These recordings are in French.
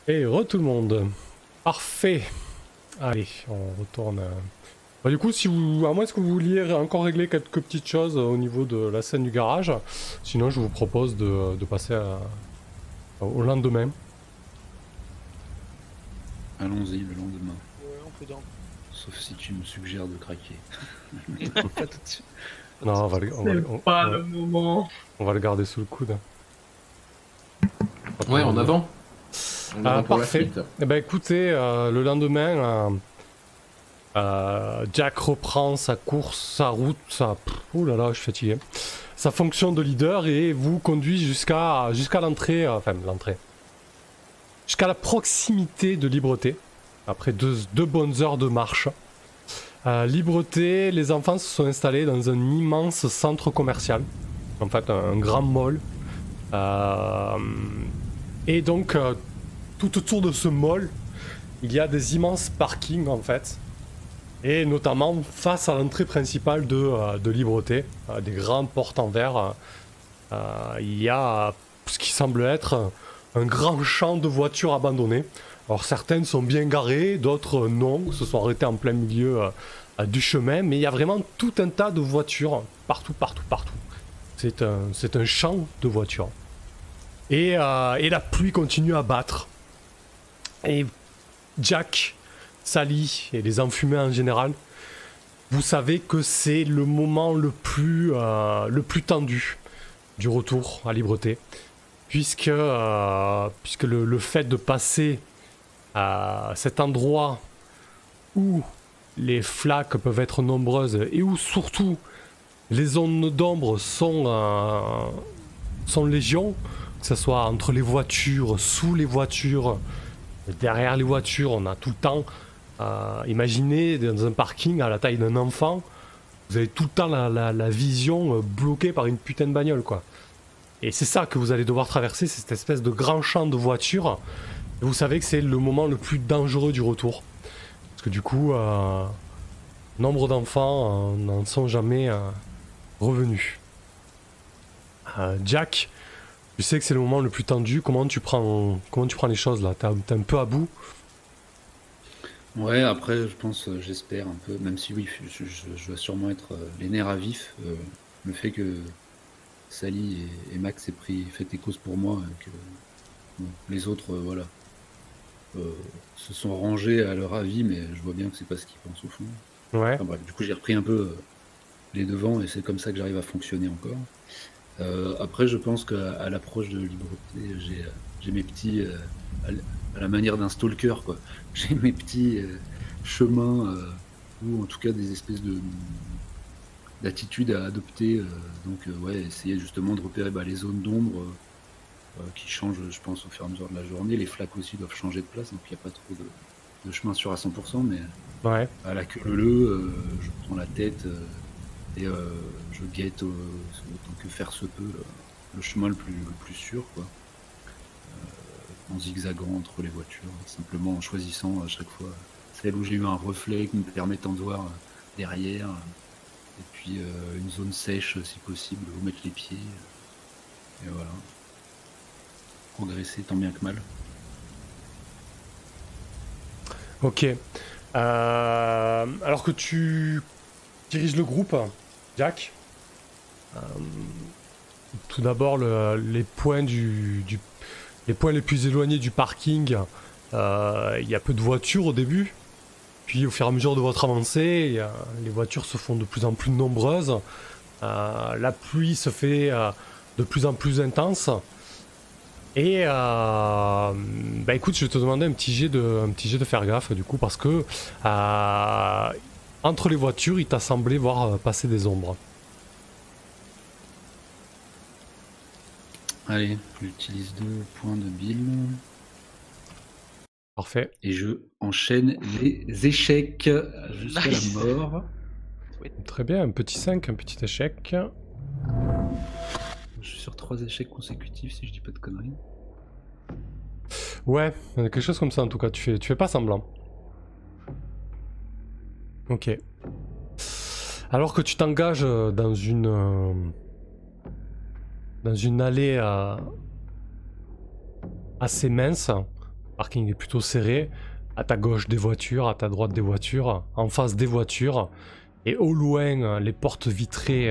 Et tout le monde. Parfait. Allez, on retourne. Du coup, si vous, à moins que vous vouliez encore régler quelques petites choses au niveau de la scène du garage, sinon je vous propose de passer au lendemain. Allons-y le lendemain. Ouais, on peut dormir. Sauf si tu me suggères de craquer. Pas tout de suite. Non, Pas le moment. on va le garder sous le coude. Ouais, en avant. En avant pour Parfait. la suite. Eh ben écoutez, le lendemain, Jack reprend sa course, sa route, ouh là là, je suis fatigué. Sa fonction de leader et vous conduit jusqu'à l'entrée, jusqu'à la proximité de Libreté. Après deux bonnes heures de marche. Libreté, les enfants se sont installés dans un immense centre commercial. En fait, un grand mall. Et donc, tout autour de ce mall, il y a des immenses parkings en fait. Et notamment face à l'entrée principale de Libreté, des grandes portes en verre, il y a ce qui semble être un grand champ de voitures abandonnées. Alors certaines sont bien garées, d'autres non, se sont arrêtées en plein milieu du chemin, mais il y a vraiment tout un tas de voitures, partout. C'est un champ de voitures. Et la pluie continue à battre. Et Jack, Sally et les enfumés en général, vous savez que c'est le moment le plus tendu du retour à Libreté, puisque le fait de passer à cet endroit où les flaques peuvent être nombreuses et où surtout les zones d'ombre sont légion, que ce soit entre les voitures, sous les voitures, derrière les voitures, on a tout le temps. Imaginez dans un parking à la taille d'un enfant, vous avez tout le temps la vision bloquée par une putain de bagnole, quoi. Et c'est ça que vous allez devoir traverser, c'est cette espèce de grand champ de voitures. Et vous savez que c'est le moment le plus dangereux du retour. Parce que du coup, nombre d'enfants n'en sont jamais revenus. Jack, tu sais que c'est le moment le plus tendu. Comment tu prends les choses là? T'es un peu à bout. Ouais, après, je pense, j'espère un peu, même si oui, je dois sûrement être les nerfs à vif. Le fait que Sally et Max aient fait des causes pour moi, que bon, les autres, voilà, se sont rangés à leur avis, mais je vois bien que c'est pas ce qu'ils pensent au fond. Ouais. Enfin, bref, du coup, j'ai repris un peu les devants et c'est comme ça que j'arrive à fonctionner encore. Après, je pense qu'à l'approche de Libreté, j'ai mes petits, à la manière d'un stalker, quoi. J'ai mes petits chemins, ou en tout cas des espèces d'attitudes à adopter. Donc, ouais, essayer justement de repérer les zones d'ombre qui changent, je pense, au fur et à mesure de la journée. Les flaques aussi doivent changer de place, donc il n'y a pas trop de chemin sûr à 100%, mais Ouais. à la queue leu, je prends la tête. Et je guette autant que faire se peut le chemin le plus sûr, quoi. En zigzagant entre les voitures, simplement en choisissant à chaque fois celle où j'ai eu un reflet me permettant de voir derrière, et puis une zone sèche si possible où mettre les pieds, et voilà. Progresser tant bien que mal. Ok. Alors que tu diriges le groupe, Jack, tout d'abord les points les points les plus éloignés du parking, il y a peu de voitures au début. Puis au fur et à mesure de votre avancée, les voitures se font de plus en plus nombreuses. La pluie se fait de plus en plus intense. Et écoute, je vais te demander un petit jet de faire gaffe du coup, parce que entre les voitures, il t'a semblé voir passer des ombres. Allez, j'utilise 2 points de bile. Parfait. Et je enchaîne les échecs jusqu'à Nice. la mort. Très bien, un petit 5, un petit échec. Je suis sur 3 échecs consécutifs si je dis pas de conneries. Ouais, quelque chose comme ça en tout cas, tu fais pas semblant. Ok. Alors que tu t'engages dans une allée assez mince, parking est plutôt serré. À ta gauche des voitures, à ta droite des voitures, en face des voitures. Et au loin, les portes vitrées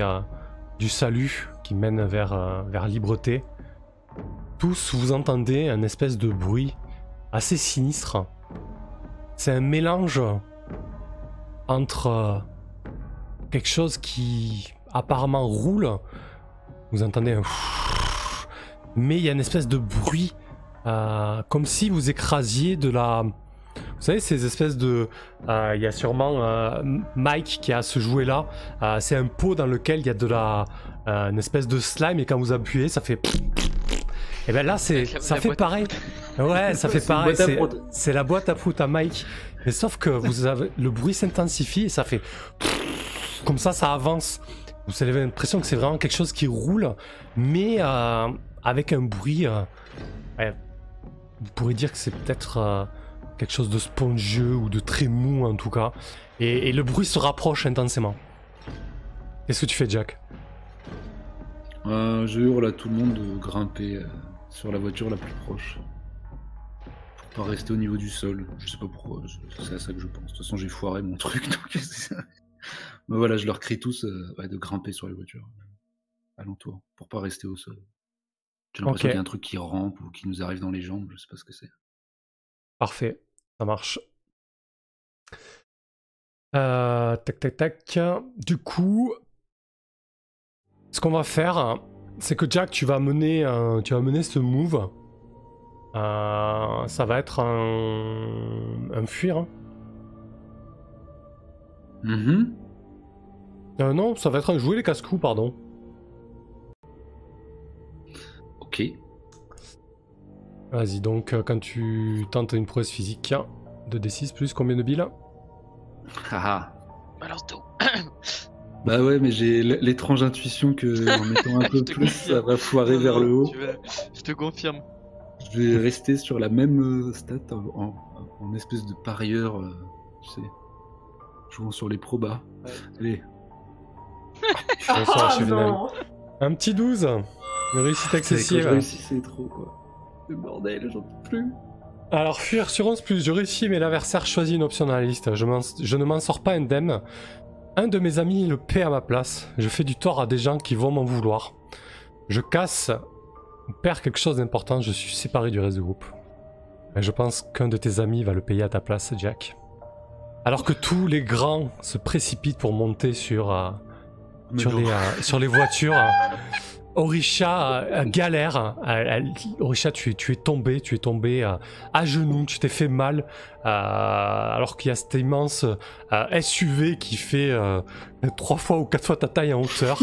du salut qui mènent vers Libreté. Tous, vous entendez un espèce de bruit assez sinistre. C'est un mélange entre quelque chose qui apparemment roule. Vous entendez un... Mais il y a une espèce de bruit comme si vous écrasiez de la... Vous savez, ces espèces de... Il y a sûrement Mike qui a ce jouet-là. C'est un pot dans lequel il y a de la... une espèce de slime et quand vous appuyez, ça fait... Et bien là, ça fait pareil. Ouais, ça fait pareil. C'est la boîte à prout à Mike. Mais sauf que le bruit s'intensifie et ça fait... Comme ça avance. Vous avez l'impression que c'est vraiment quelque chose qui roule, mais avec un bruit... ouais, vous pourrez dire que c'est peut-être... quelque chose de spongieux ou de très mou en tout cas. Et le bruit se rapproche intensément. Qu'est-ce que tu fais, Jack? Je hurle à tout le monde de grimper sur la voiture la plus proche. Pour pas rester au niveau du sol. Je sais pas pourquoi, c'est à ça que je pense. De toute façon, j'ai foiré mon truc, donc mais voilà, je leur crie tous de grimper sur les voitures alentour, pour pas rester au sol. J'ai l'impression qu'il y a un truc qui rampe ou qui nous arrive dans les jambes, je sais pas ce que c'est. Parfait, ça marche. Tac. Du coup, ce qu'on va faire, c'est que Jack, tu vas mener ce move. Ça va être un fuir. Hein. Non, ça va être un jouer les casse-coups, pardon. Ok. Vas-y, donc quand tu tentes une prouesse physique, 2d6 plus combien de billes? Haha. Balance tout. Bah ouais, mais j'ai l'étrange intuition que en mettant un peu plus, ça va foirer vers le haut. Je te confirme. Je vais rester sur la même stat en espèce de parieur, tu sais, jouant sur les probas. Ouais. Allez. Non. Un petit 12. Réussite excessive. Je réussis, c'est trop quoi. Le bordel, j'en peux plus. Alors, fuir sur 11+, je réussis, mais l'adversaire choisit une option dans la liste. Je ne m'en sors pas indemne. Un de mes amis le paie à ma place. Je fais du tort à des gens qui vont m'en vouloir. Je casse ou perds quelque chose d'important, je suis séparé du reste du groupe. Mais je pense qu'un de tes amis va le payer à ta place, Jack. Alors que tous les grands se précipitent pour monter sur les voitures... Orisha galère. Orisha, tu es tombé à genoux, tu t'es fait mal, alors qu'il y a cet immense SUV qui fait 3 fois ou 4 fois ta taille en hauteur.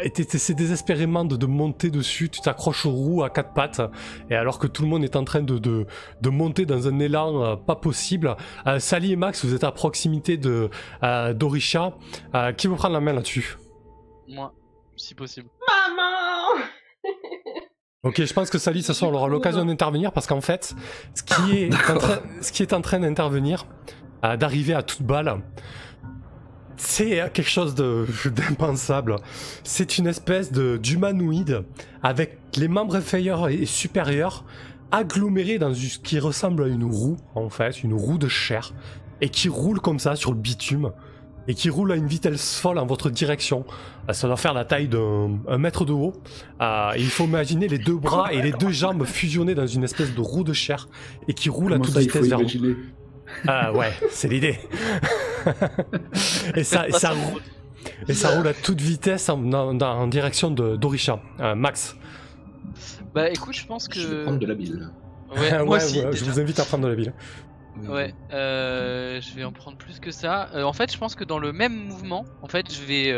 Et t'essaies désespérément de monter dessus, tu t'accroches aux roues à 4 pattes, et alors que tout le monde est en train de monter dans un élan pas possible. Sally et Max, vous êtes à proximité d'Orisha. Qui veut prendre la main là-dessus? Moi. Si possible. Maman. Ok, je pense que Sally, ce soir, on aura l'occasion d'intervenir parce qu'en fait, ce qui est en train d'intervenir, d'arriver à toute balle, c'est quelque chose d'impensable. C'est une espèce d'humanoïde avec les membres inférieurs et supérieurs agglomérés dans ce qui ressemble à une roue, en fait, une roue de chair, et qui roule comme ça sur le bitume. Et qui roule à une vitesse folle en votre direction. Ça doit faire la taille d'1 mètre de haut. Il faut imaginer les 2 bras et les 2 jambes fusionnés dans une espèce de roue de chair et qui roule à toute vitesse vers vous. Ouais, c'est l'idée. et ça roule à toute vitesse en direction d'Orisha. Max. Bah écoute, je pense que... Je vais prendre de la bile. Ouais, moi aussi, je vous invite à prendre de la bile. Ouais, je vais en prendre plus que ça. En fait, je pense que dans le même mouvement, en fait, je vais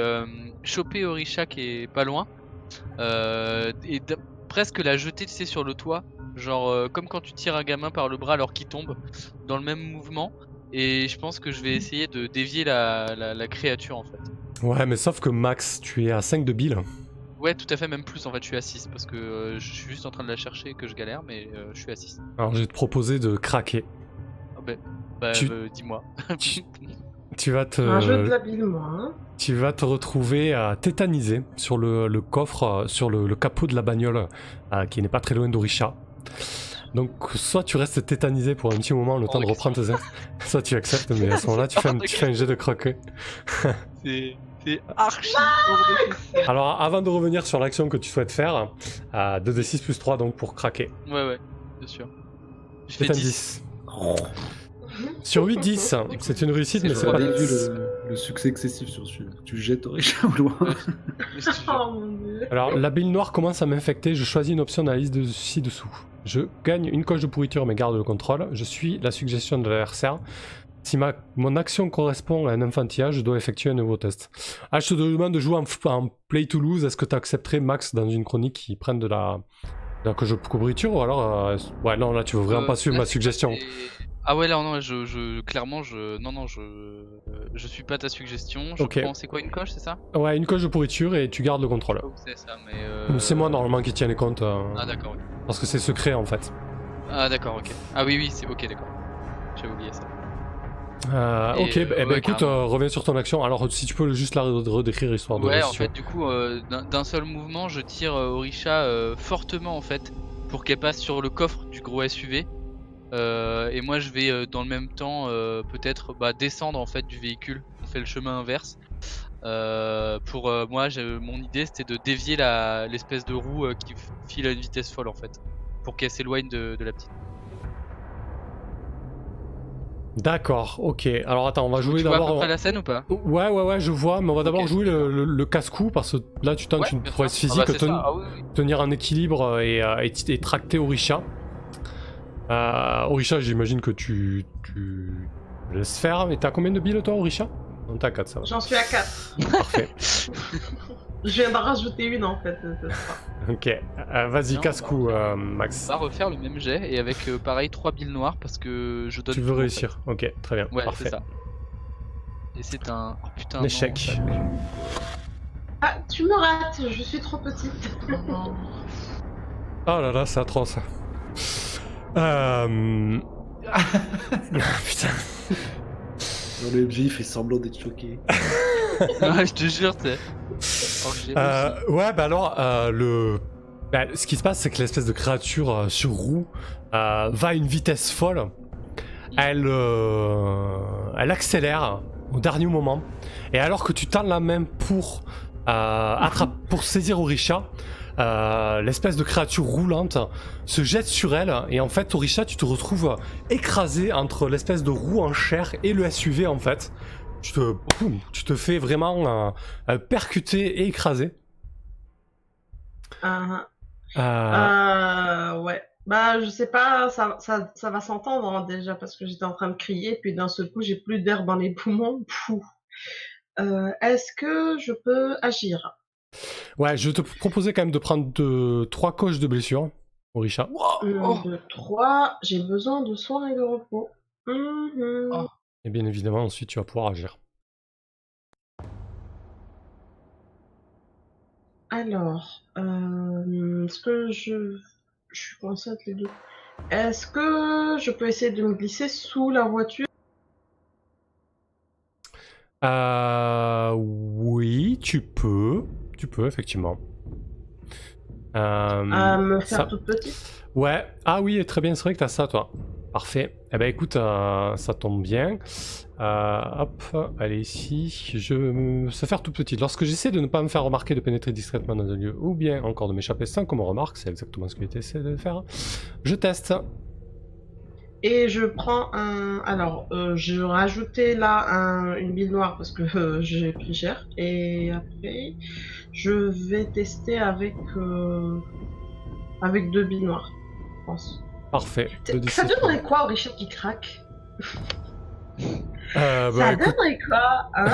choper Orisha qui est pas loin et presque la jeter, tu sais, sur le toit, genre comme quand tu tires un gamin par le bras alors qu'il tombe, dans le même mouvement. Et je pense que je vais essayer de dévier la créature en fait. Ouais, mais sauf que Max, tu es à 5 de bile. Ouais, tout à fait, même plus en fait, je suis à 6 parce que je suis juste en train de la chercher et que je galère, mais je suis à 6. Alors, je vais te proposer de craquer. Dis-moi. Tu vas te... Un jeu de la bile, moi. Hein. Tu vas te retrouver tétanisé sur le coffre, sur le capot de la bagnole, qui n'est pas très loin d'Orisha. Donc soit tu restes tétanisé pour un petit moment, le temps de reprendre tes ailes, soit tu acceptes, mais à ce moment-là, tu fais un jet de croquet. C'est archi hors de question. Alors avant de revenir sur l'action que tu souhaites faire, 2d6 plus 3 donc pour craquer. Ouais, bien sûr. Je fais C'est un 10. 10. Sur 8, 10, c'est une réussite, mais c'est J'aurais pas... bien vu le succès excessif sur celui-là. Tu jettes Orisha au loin. Oh mon dieu. Alors, la bile noire commence à m'infecter, je choisis une option dans la liste de ci-dessous. Je gagne une coche de pourriture mais garde le contrôle. Je suis la suggestion de l'adversaire. Si mon action correspond à un enfantillage, je dois effectuer un nouveau test. Ah, je te demande de jouer en play to lose. Est-ce que tu accepterais, Max, dans une chronique qui prenne de la coche de pourriture ou alors... Ouais, non, là, tu veux vraiment pas suivre ma suggestion. Ah ouais, là, non, clairement, je suis pas ta suggestion. Je prends, c'est quoi, une coche, c'est ça? Ouais, une coche de pourriture et tu gardes le contrôle. Oh, c'est ça, mais c'est moi, normalement, qui tiens les comptes. Ah, d'accord, ok. Parce que c'est secret, en fait. Ah, d'accord, ok. Ah oui, c'est ok, d'accord. J'avais oublié ça. Ok, écoute, reviens sur ton action. Alors, si tu peux juste la redécrire, histoire de... Ouais, en fait, du coup, d'un seul mouvement, je tire Orisha fortement, en fait, pour qu'elle passe sur le coffre du gros SUV. Et moi je vais dans le même temps peut-être descendre en fait du véhicule. On fait le chemin inverse. Pour moi mon idée c'était de dévier l'espèce de roue qui file à une vitesse folle en fait, pour qu'elle s'éloigne de la petite. D'accord, ok. Alors attends, on va jouer Tu vois à d'abord... peu près la scène ou pas? Ouais, je vois, mais on va d'abord jouer le casse-cou, parce que là tu tentes une prouesse physique, tenir un équilibre et tracter Orisha. Orisha, j'imagine que tu laisses faire, mais t'as combien de billes toi, Orisha? Non, t'as 4, ça va. J'en suis à 4. Parfait. Je viens d'en rajouter une en fait. Ok, vas-y, casse-cou, Max. On va refaire le même jet et avec pareil 3 billes noires parce que je donne. Tu veux réussir, ok, très bien. Ouais, parfait. c'est ça. Et c'est un. Oh, putain, échec. Non, ah, tu me rates, je suis trop petite. non. Oh là là, c'est atroce. Putain. Le MJ il fait semblant d'être choqué. Ouais, je te jure, tu sais. Ouais, bah alors, ce qui se passe, c'est que l'espèce de créature sur roue va à une vitesse folle. Elle accélère au dernier moment. Et alors que tu tends la main pour saisir Orisha, l'espèce de créature roulante se jette sur elle. Et en fait, Orisha, tu te retrouves écrasé entre l'espèce de roue en chair et le SUV en fait. Tu te fais vraiment percuter et écraser. Ouais. Bah, je sais pas, ça va s'entendre hein, déjà parce que j'étais en train de crier, puis d'un seul coup, j'ai plus d'air dans les poumons. Est-ce que je peux agir? Ouais, je te proposais quand même de prendre 3 coches de blessure, Orisha. 1, 2, 3, j'ai besoin de soins et de repos. Oh. Et bien évidemment, ensuite, tu vas pouvoir agir. Alors, est-ce que je suis coincée entre les deux. Est-ce que je peux essayer de me glisser sous la voiture? Oui, tu peux. Tu peux, effectivement. Me faire toute petite? Ouais. Ah oui, très bien, c'est vrai que t'as ça, toi. Parfait. Eh ben écoute, ça tombe bien. Hop, allez ici. Je me se faire tout petit. Lorsque j'essaie de ne pas me faire remarquer, de pénétrer discrètement dans un lieu, ou bien encore de m'échapper sans qu'on me remarque, c'est exactement ce que j'essaie de faire. Je teste. Et je prends un... Alors, je rajoutais là une bille noire parce que j'ai pris cher. Et après, je vais tester avec 2 billes noires, je pense. Parfait. Ça donnerait quoi au Richard qui craque? Ça donnerait quoi, hein?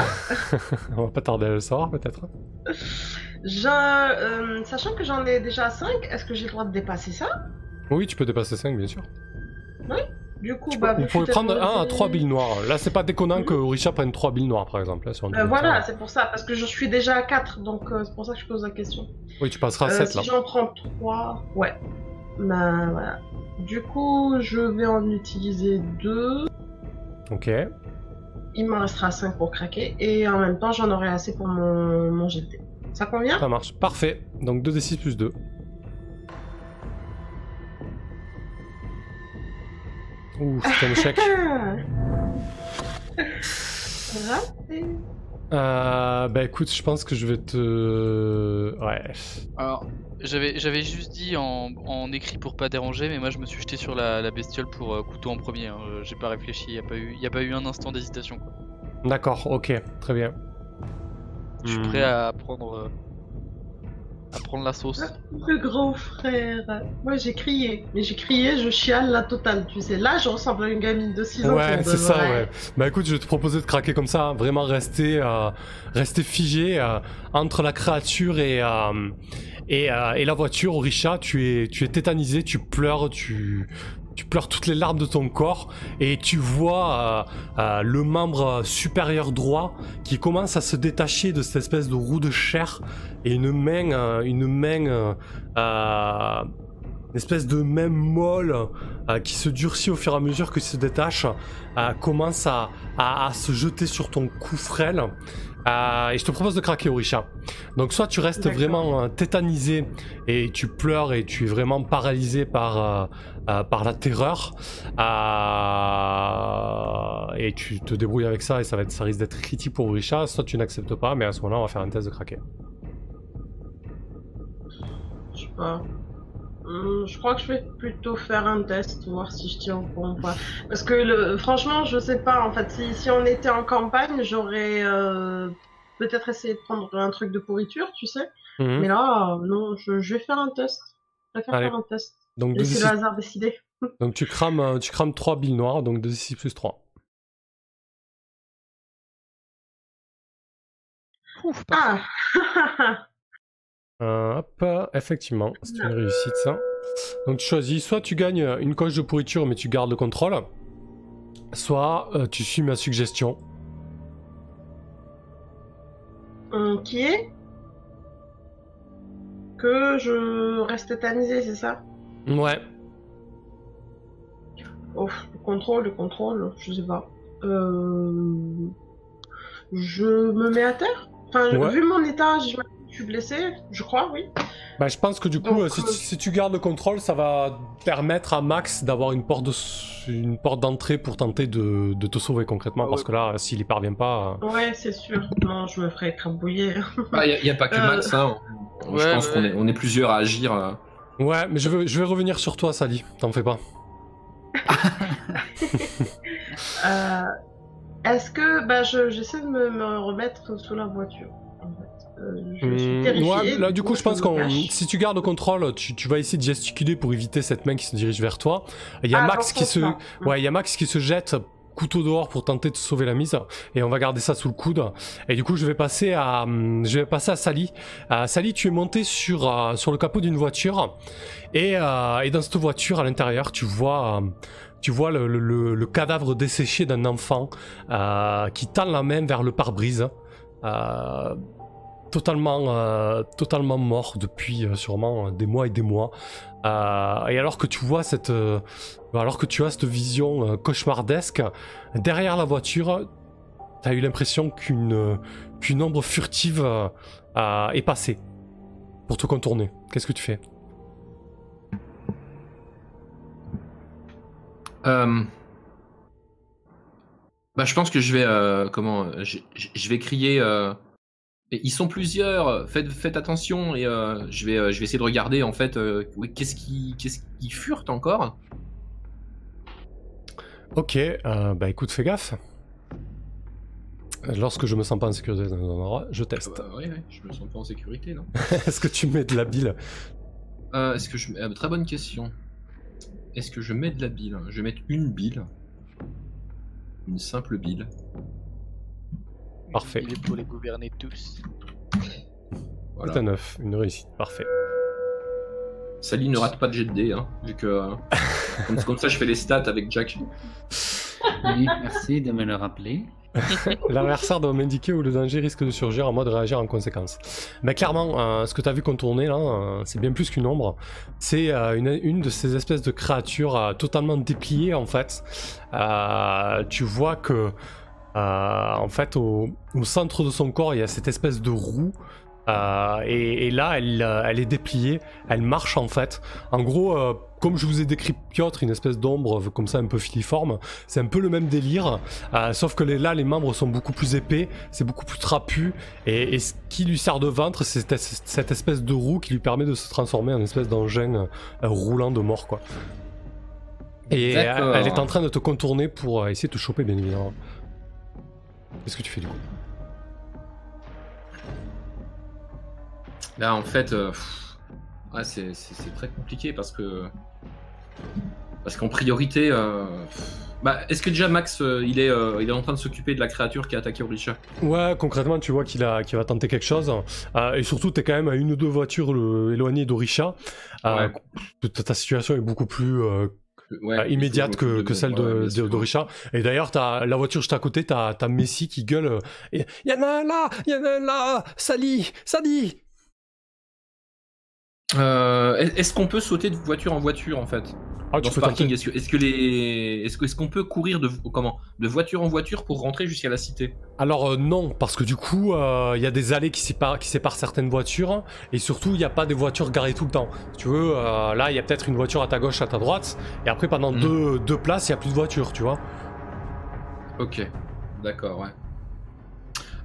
On va pas tarder à le savoir, peut-être. Sachant que j'en ai déjà 5, est-ce que j'ai le droit de dépasser ça? Oui, tu peux dépasser 5, bien sûr. Oui. Du coup, vous pouvez prendre 1 à 3 billes noires. Là, c'est pas déconnant que Orisha prenne 3 billes noires, par exemple. Là, sur voilà, c'est pour ça, parce que je suis déjà à 4, donc c'est pour ça que je pose la question. Oui, tu passeras à 7 là. Si j'en prends 3, ouais. Bah voilà. Du coup, je vais en utiliser 2. Ok. Il m'en restera 5 pour craquer, et en même temps, j'en aurai assez pour mon GT. Ça convient? Ça marche, parfait. Donc 2d6 plus 2. Ouh, c'est un échec. Raté. Bah écoute, je pense que je vais te... Ouais. Alors, j'avais juste dit en écrit pour pas déranger, mais moi je me suis jeté sur la bestiole pour couteau en premier. Hein. J'ai pas réfléchi, y a pas eu un instant d'hésitation. Quoi. D'accord, ok, très bien. Je suis prêt à prendre la sauce. Le grand frère. Moi j'ai crié, mais j'ai crié, je chiale la totale, tu sais. Là, je ressemble à une gamine de 6 ans. Ouais, c'est ça, ouais. Bah écoute, je vais te proposer de craquer comme ça, hein. Vraiment rester figé entre la créature et la voiture. Orisha, tu es tétanisé, tu pleures, tu pleures toutes les larmes de ton corps et tu vois le membre supérieur droit qui commence à se détacher de cette espèce de roue de chair et une espèce de main molle qui se durcit au fur et à mesure que se détache commence à se jeter sur ton cou frêle. Et je te propose de craquer, Orisha. Donc soit tu restes vraiment tétanisé et tu pleures et tu es vraiment paralysé par la terreur et tu te débrouilles avec ça et ça risque d'être critique pour Orisha. Soit tu n'acceptes pas, mais à ce moment-là on va faire un test de craquer. Je sais pas. Je crois que je vais plutôt faire un test, voir si je tiens au courant ou pas. Parce que franchement, je sais pas, en fait, si on était en campagne, j'aurais peut-être essayé de prendre un truc de pourriture, tu sais. Mais là, non, je vais faire un test. Je vais faire un test. Donc, laissez le hasard décider. Donc tu crames 3 billes noires, donc 2d6 plus 3. Ouf, parfait. Hop, effectivement, c'est une réussite ça. Donc tu choisis, soit tu gagnes une coche de pourriture mais tu gardes le contrôle, soit tu suis ma suggestion. Qui est que je reste tétanisé, c'est ça? Ouais. Oh, le contrôle, je sais pas. Je me mets à terre? Enfin, ouais. Vu mon état, je suis blessé, je crois, oui. Bah, je pense que du coup, si tu gardes le contrôle, ça va permettre à Max d'avoir une porte d'entrée pour tenter de te sauver concrètement, parce que là, s'il y parvient pas... Ouais, c'est sûr. Non, je me ferais écrabouiller. Il n'y a pas que Max, hein. Je pense qu'on est plusieurs à agir. Ouais, mais je vais revenir sur toi, Sally, t'en fais pas. Est-ce que j'essaie de me remettre sous la voiture en fait. Je suis terrifié. Ouais, là du coup je pense que si tu gardes le contrôle, tu vas essayer de gesticuler pour éviter cette main qui se dirige vers toi. Il y a Max qui se jette couteau dehors pour tenter de sauver la mise et on va garder ça sous le coude. Et du coup je vais passer à Sally. Sally, tu es monté sur le capot d'une voiture et dans cette voiture à l'intérieur tu vois le cadavre desséché d'un enfant qui tend la main vers le pare-brise, totalement mort depuis sûrement des mois et des mois. Et alors que tu vois cette vision cauchemardesque, derrière la voiture, t'as eu l'impression qu'une ombre furtive est passée pour te contourner. Qu'est-ce que tu fais ? Je pense que je vais je vais crier ils sont plusieurs, faites attention et je vais essayer de regarder en fait qu'est-ce qui furte encore. Ok, écoute, fais gaffe. Lorsque je me sens pas en sécurité dans un endroit, je teste. Oui, je me sens pas en sécurité, non. Est-ce que tu mets de la bile ? Très bonne question. Est-ce que je mets de la bile ? Je vais mettre une bile. Une simple bile. Parfait. Il est pour les gouverner tous. Voilà. C'est un 9, une réussite, parfait. Sally ne rate pas de jet de dés, hein, vu que comme ça je fais les stats avec Jack. Oui, merci de me le rappeler. L'adversaire doit m'indiquer où le danger risque de surgir, à moi de réagir en conséquence. Mais clairement, ce que tu as vu contourner là, c'est bien plus qu'une ombre. C'est une de ces espèces de créatures totalement dépliées en fait. Tu vois que en fait au centre de son corps il y a cette espèce de roue. Et là elle est dépliée, elle marche en fait. En gros, comme je vous ai décrit Piotr, une espèce d'ombre comme ça un peu filiforme, c'est un peu le même délire, sauf que là les membres sont beaucoup plus épais, c'est beaucoup plus trapu, et ce qui lui sert de ventre, c'est cette espèce de roue qui lui permet de se transformer en espèce d'engin roulant de mort, quoi. Et elle est en train de te contourner pour essayer de te choper, bien évidemment. Qu'est-ce que tu fais du coup? Là, en fait, c'est très compliqué parce qu'en priorité, est-ce que déjà Max, il est en train de s'occuper de la créature qui a attaqué Orisha? Ouais, concrètement, tu vois qu'il va tenter quelque chose. Et surtout, t'es quand même à 1 ou 2 voitures éloignées d'Orisha. Ouais. Ta situation est beaucoup plus immédiate que celle d'Orisha. Et d'ailleurs, la voiture juste à côté, t'as Messi qui gueule. Il y en a un là, il y en a un là, Sally. Est-ce qu'on peut sauter de voiture en voiture en fait? Ah, Dans ce parking, est-ce qu'on peut courir de voiture en voiture pour rentrer jusqu'à la cité? Alors non, parce que du coup, il y a des allées qui séparent certaines voitures, et surtout, il n'y a pas des voitures garées tout le temps. Si tu veux, là, il y a peut-être une voiture à ta gauche, à ta droite, et après, pendant deux places, il n'y a plus de voitures, tu vois. Ok, d'accord, ouais.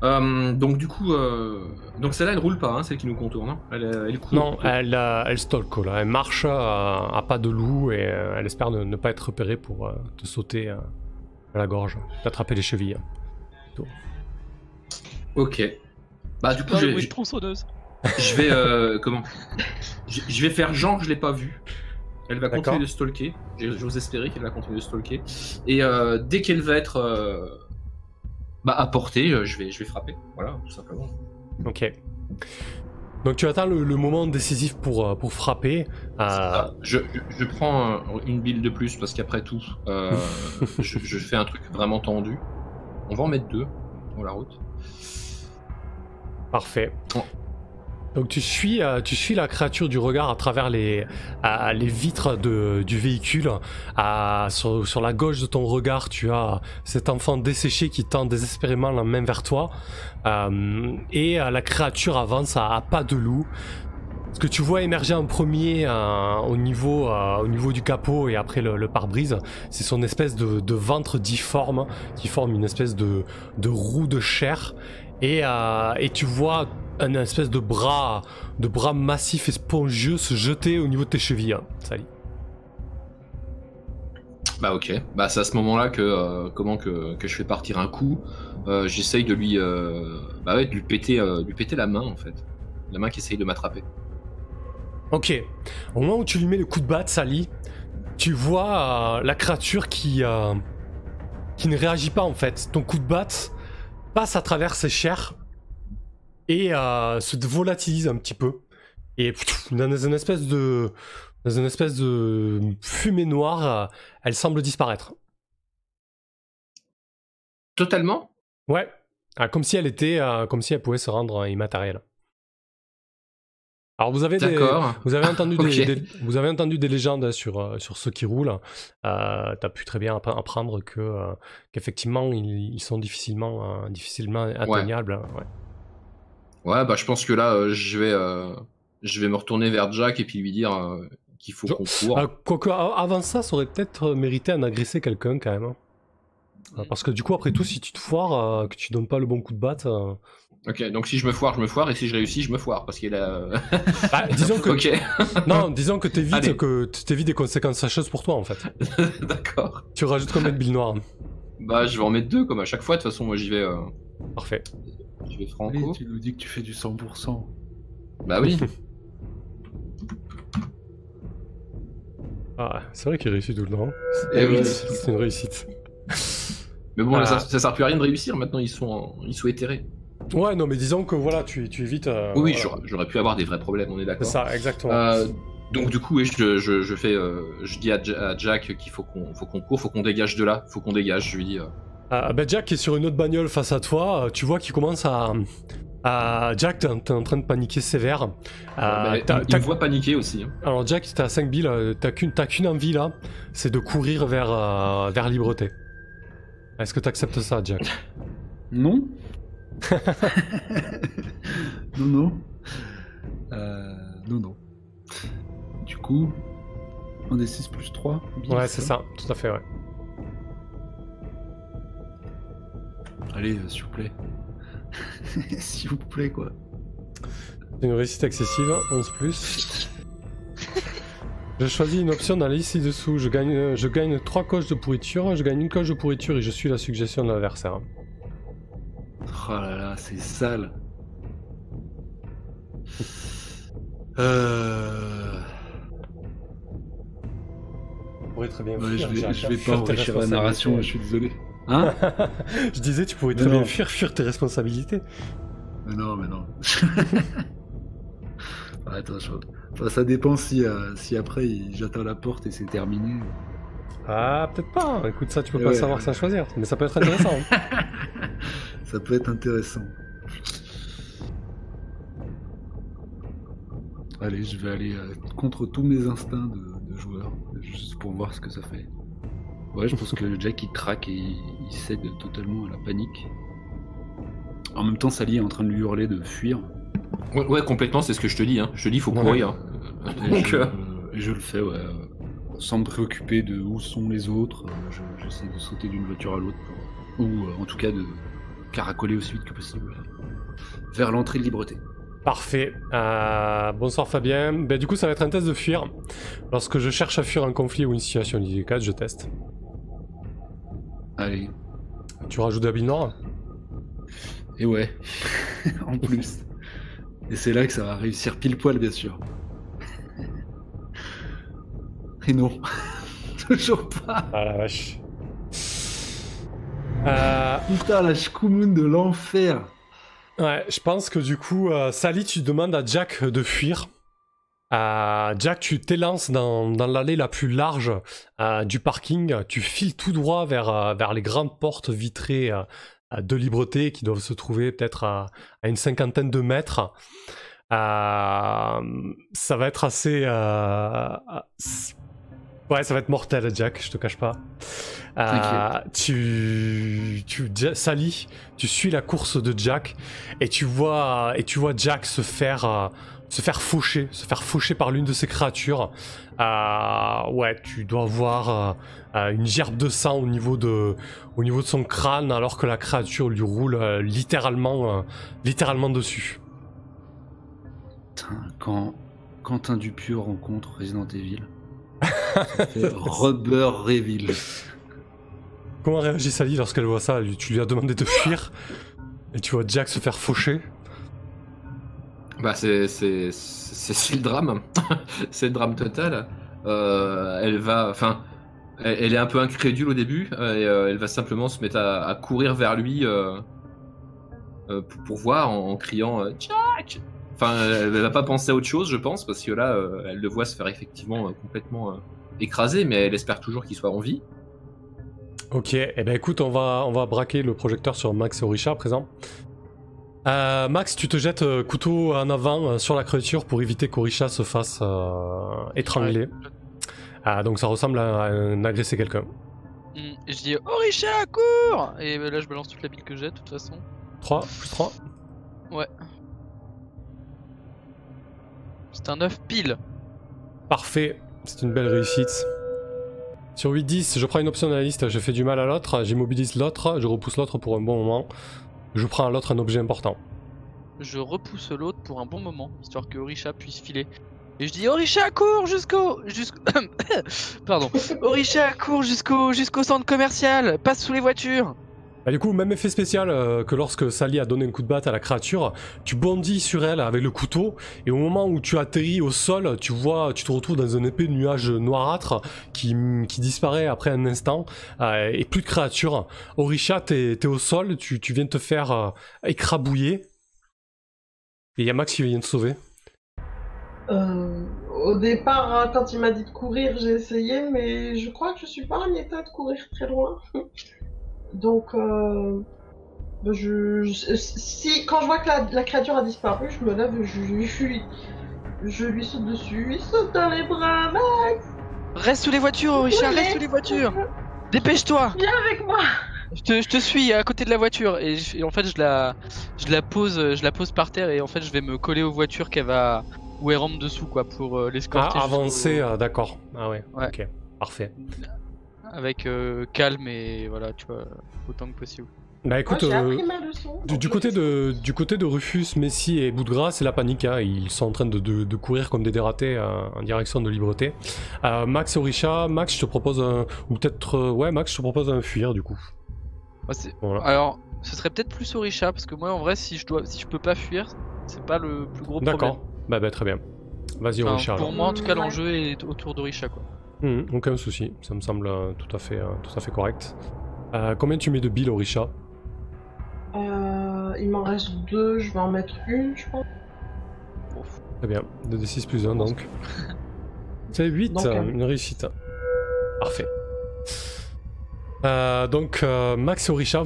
Donc du coup, donc celle-là elle roule pas, hein, celle qui nous contourne, hein. Elle court. Non, elle stalk là, elle marche à pas de loup et elle espère ne pas être repérée pour te sauter à la gorge, t'attraper les chevilles. Ok. Bah du coup une tronçonneuse. Je vais comment? Je vais faire genre je l'ai pas vue. Elle va continuer de stalker. J'ose espérer qu'elle va continuer de stalker. Et dès qu'elle va être à portée, je vais frapper. Voilà, tout simplement. Ok. Donc tu attends le moment décisif pour frapper. Je prends une bille de plus parce qu'après tout, je fais un truc vraiment tendu. On va en mettre 2 pour la route. Parfait. Oh. Donc tu suis la créature du regard à travers les vitres du véhicule. Sur la gauche de ton regard, tu as cet enfant desséché qui tend désespérément la main vers toi. Et la créature avance à pas de loup. Ce que tu vois émerger en premier au niveau du capot et après le pare-brise, c'est son espèce de ventre difforme qui forme une espèce de roue de chair. Et tu vois un espèce de bras massif et spongieux se jeter au niveau de tes chevilles, hein. Salut. Bah ok, bah c'est à ce moment-là que je fais partir un coup. J'essaye de lui péter la main en fait, la main qui essaye de m'attraper. Ok, au moment où tu lui mets le coup de batte, Sally, tu vois la créature qui ne réagit pas en fait. Ton coup de batte passe à travers ses chairs et se volatilise un petit peu. Et dans une espèce de fumée noire, elle semble disparaître. Totalement ? Ouais, comme si elle pouvait se rendre immatérielle. Alors vous avez entendu des légendes sur ceux qui roulent. T'as pu très bien apprendre qu'effectivement ils sont difficilement atteignables. Ouais, bah je pense que là je vais me retourner vers Jack et puis lui dire qu'il faut qu'on court. Quoique avant ça aurait peut-être mérité d'agresser quelqu'un quand même. Parce que du coup après tout si tu te foires, que tu donnes pas le bon coup de batte. Ok, donc si je me foire, et si je réussis, je me foire, parce qu'il a... disons que... Ok. Non, disons que t'évites des conséquences fâcheuses pour toi, en fait. D'accord. Tu rajoutes combien de billes noires? Bah, je vais en mettre 2, comme à chaque fois, de toute façon, moi j'y vais... Parfait. Je vais franco. Allez, tu nous dis que tu fais du 100%. Bah oui. C'est vrai qu'il réussit tout le temps. C'est une réussite. Mais bon, ça sert plus à rien de réussir, maintenant ils sont éthérés. Ouais, non, mais disons que voilà, tu évites... oui, voilà. J'aurais pu avoir des vrais problèmes, on est d'accord. C'est ça, exactement. Donc du coup, je dis à Jack qu'il faut qu'on court, faut qu'on dégage de là, je lui dis... Jack est sur une autre bagnole face à toi, tu vois qu'il commence à... Jack, t'es en train de paniquer sévère. Il me voit paniquer aussi. Hein. Alors Jack, t'es à 5 billes, t'as qu'une envie là, c'est de courir vers Libreté. Est-ce que t'acceptes ça, Jack? Non. Non. Non. Du coup, 1d6 plus 3. Ouais, c'est ça, tout à fait, ouais. Allez, s'il vous plaît. S'il vous plaît, quoi. C'est une réussite excessive, 11+. Je choisis une option dans la liste ci-dessous. Je gagne 3 coches de pourriture, je gagne une coche de pourriture et je suis la suggestion de l'adversaire. Oh là là, c'est sale. Tu pourrais très bien Ouais, fuir, je vais pas enrichir la narration, je suis désolé. Hein? Je disais, tu pourrais très bien fuir tes responsabilités. Mais non. Attends, enfin, ça dépend si après j'atteins la porte et c'est terminé. Ah, peut-être pas. Écoute, ça, tu peux pas savoir sans choisir. Mais ça peut être intéressant. Ça peut être intéressant. Allez, je vais aller contre tous mes instincts de joueur, juste pour voir ce que ça fait. Ouais, je pense que Jack il craque et il cède totalement à la panique. En même temps, Sally est en train de lui hurler de fuir. Ouais, complètement, c'est ce que je te dis. Hein. Je te dis, il faut courir. Et je le fais, ouais. Sans me préoccuper de où sont les autres. J'essaie de sauter d'une voiture à l'autre. Ou en tout cas de caracoler aussi vite que possible. Vers l'entrée de Libreté. Parfait. Bonsoir Fabien. Ben, du coup, ça va être un test de fuir. Lorsque je cherche à fuir un conflit ou une situation délicate, je teste. Allez. Tu rajoutes de la bille noire? Et ouais. En plus. Et c'est là que ça va réussir pile poil, bien sûr. Et non. Toujours pas. Ah la vache. Putain, la shkumun de l'enfer. Ouais, je pense que du coup, Sally, tu demandes à Jack de fuir. Jack, tu t'élances dans l'allée la plus large du parking. Tu files tout droit vers les grandes portes vitrées de Libreté qui doivent se trouver peut-être à une 50aine de mètres. Ça va être assez... Ouais, ça va être mortel, Jack, je te cache pas. Sally, tu suis la course de Jack et tu vois Jack se faire faucher par l'une de ces créatures. Ouais, tu dois voir une gerbe de sang au niveau de son crâne alors que la créature lui roule littéralement dessus. Putain, quand Quentin Dupieux rencontre Resident Evil, ça fait Rubber Reveal. Comment réagit Sally lorsqu'elle voit ça? Tu lui as demandé de fuir et tu vois Jack se faire faucher. Bah c'est le drame. C'est le drame total. Elle est un peu incrédule au début et elle va simplement se mettre à courir vers lui pour voir en criant Jack. Enfin, elle va pas penser à autre chose, je pense, parce que là, elle le voit se faire effectivement complètement écraser, mais elle espère toujours qu'il soit en vie. Ok, et ben écoute, on va braquer le projecteur sur Max et Orisha à présent. Max, tu te jettes couteau en avant sur la créature pour éviter qu'Orisha se fasse étrangler. Donc ça ressemble à un agresser quelqu'un. Je dis Orisha, cours! Et là je balance toute la bille que j'ai de toute façon. 3, plus 3. Ouais. C'est un 9 pile. Parfait, c'est une belle réussite. Sur 8-10, je prends une option de la liste, je fais du mal à l'autre, j'immobilise l'autre, je repousse l'autre pour un bon moment. Je prends à l'autre un objet important. Je repousse l'autre pour un bon moment, histoire que Orisha puisse filer. Et je dis Orisha, cours jusqu'au... Pardon. Orisha, cours jusqu'au centre commercial, passe sous les voitures. Bah du coup, même effet spécial que lorsque Sally a donné un coup de batte à la créature, tu bondis sur elle avec le couteau, et au moment où tu atterris au sol, tu te retrouves dans un épais nuage noirâtre qui disparaît après un instant, et plus de créature. Orisha, t'es au sol, tu viens de te faire écrabouiller, et il y a Max qui vient te sauver. Au départ, quand il m'a dit de courir, j'ai essayé, mais je crois que je suis pas en état de courir très loin. Donc, quand je vois que la créature a disparu, je me lève, je lui saute dessus, il saute dans les bras, Max. Reste sous les voitures, Orisha, reste sous les voitures. Dépêche-toi. Viens avec moi. Je te suis à côté de la voiture et en fait je la pose par terre et en fait je vais me coller aux voitures qu'elle va où elle rentre dessous quoi pour l'escorter. Ah, avancer, d'accord. Ah ouais, Ouais. ok, parfait. Avec calme et voilà, tu vois, autant que possible. Bah écoute, J'ai appris ma leçon. du côté de Rufus, Messi et Boudgras, c'est la panique, hein. Ils sont en train de courir comme des dératés en direction de Libreté. Max et Orisha, Max, je te propose un... Ou peut-être... ouais, Max, je te propose un fuir, du coup. Ouais, Voilà. Alors, ce serait peut-être plus Orisha, parce que moi en vrai, si je peux pas fuir, c'est pas le plus gros problème. D'accord, bah très bien. Vas-y, Enfin, Orisha, pour alors. moi, en tout cas, Ouais. l'enjeu est autour d'Orisha quoi. Aucun souci, ça me semble tout à fait correct. Combien tu mets de billes, Orisha? Il m'en reste 2, je vais en mettre une, je pense. Très bien, 2d6 plus 1 donc. C'est 8, Donc, une réussite. Parfait. Donc Max et Orisha,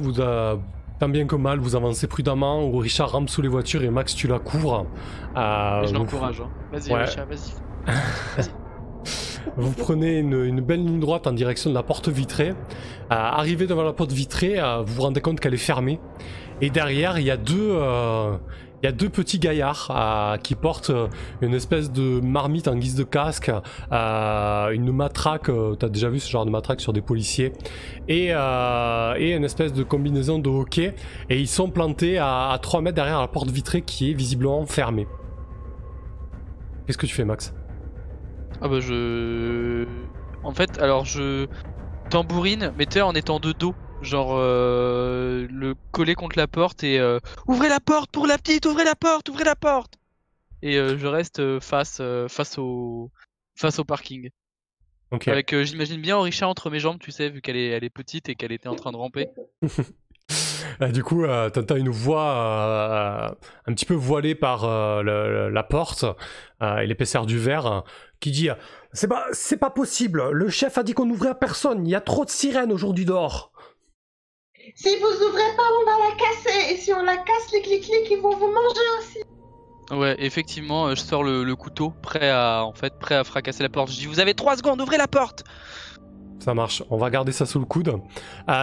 tant bien que mal, vous avancez prudemment. Orisha rampe sous les voitures et Max tu la couvres. Et je Vous- l'encourage. Hein. Vas-y, Ouais. Orisha, vas-y. Vous prenez une belle ligne droite en direction de la porte vitrée. Arrivé devant la porte vitrée, vous vous rendez compte qu'elle est fermée. Et derrière, il y a deux petits gaillards qui portent une espèce de marmite en guise de casque, une matraque, t'as déjà vu ce genre de matraque sur des policiers, et une espèce de combinaison de hockey. Et ils sont plantés à 3 mètres derrière la porte vitrée qui est visiblement fermée. Qu'est-ce que tu fais, Max? Ah bah En fait, alors je tambourine, mais tu sais, en étant de dos. Genre le coller contre la porte et ouvrez la porte pour la petite, ouvrez la porte, ouvrez la porte. Et je reste face au parking. Ok. Avec j'imagine bien Orisha entre mes jambes, tu sais, vu elle est petite et qu'elle était en train de ramper. Du coup, t'entends une voix un petit peu voilée par la porte et l'épaisseur du verre qui dit c'est pas possible, le chef a dit qu'on n'ouvrait à personne, il y a trop de sirènes aujourd'hui dehors. Si vous ouvrez pas, on va la casser. Et si on la casse, les clics-clics, ils vont vous manger aussi. Ouais, effectivement, je sors le couteau, prêt à fracasser la porte. Je dis, vous avez 3 secondes, ouvrez la porte. Ça marche, on va garder ça sous le coude.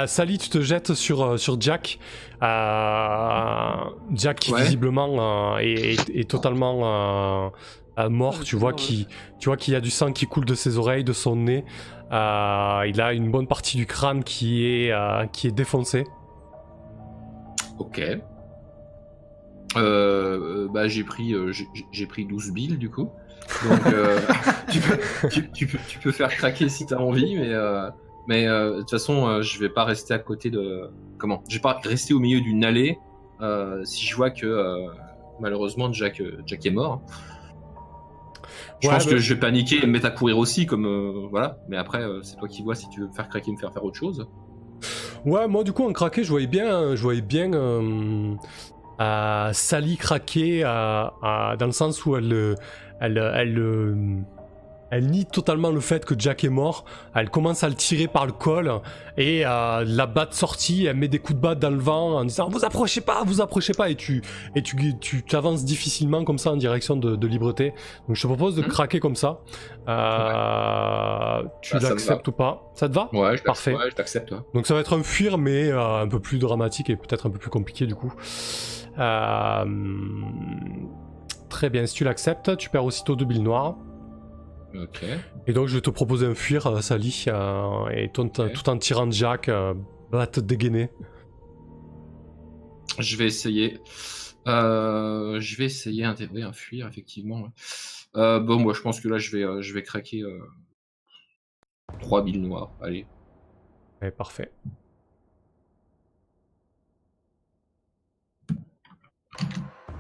Sally, tu te jettes sur Jack. Jack qui Ouais. visiblement est totalement mort. Tu vois qu'il y a du sang qui coule de ses oreilles, de son nez. Il a une bonne partie du crâne qui est défoncée. Ok. Bah j'ai pris 12 billes du coup. Donc tu peux faire craquer si t'as envie, mais de toute façon je vais pas rester à côté de je vais pas rester au milieu d'une allée si je vois que malheureusement Jack est mort. Je pense que je vais paniquer et me mettre à courir aussi voilà. Mais après c'est toi qui vois si tu veux me faire craquer, me faire autre chose. Ouais, moi du coup en craqué, je voyais bien Sally craquer dans le sens où elle nie totalement le fait que Jack est mort. Elle commence à le tirer par le col et la batte sortie, elle met des coups de batte dans le vent en disant vous approchez pas et tu t'avances difficilement comme ça en direction de Libreté. Donc je te propose de craquer comme ça. Tu l'acceptes ou pas? Ça te va? Ouais, Parfait. Ouais, je t'accepte. Ouais. Donc ça va être un fuir mais un peu plus dramatique et peut-être un peu plus compliqué du coup. Très bien, si tu l'acceptes, tu perds aussitôt 2 billes noires. Ok. Et donc je vais te proposer un fuir, Sally, et tout en tirant Jack, batte dégainée. Je vais essayer. Un fuir, effectivement. Bon, moi, je pense que là, je vais craquer 3 billes noires. Allez. Ouais, parfait.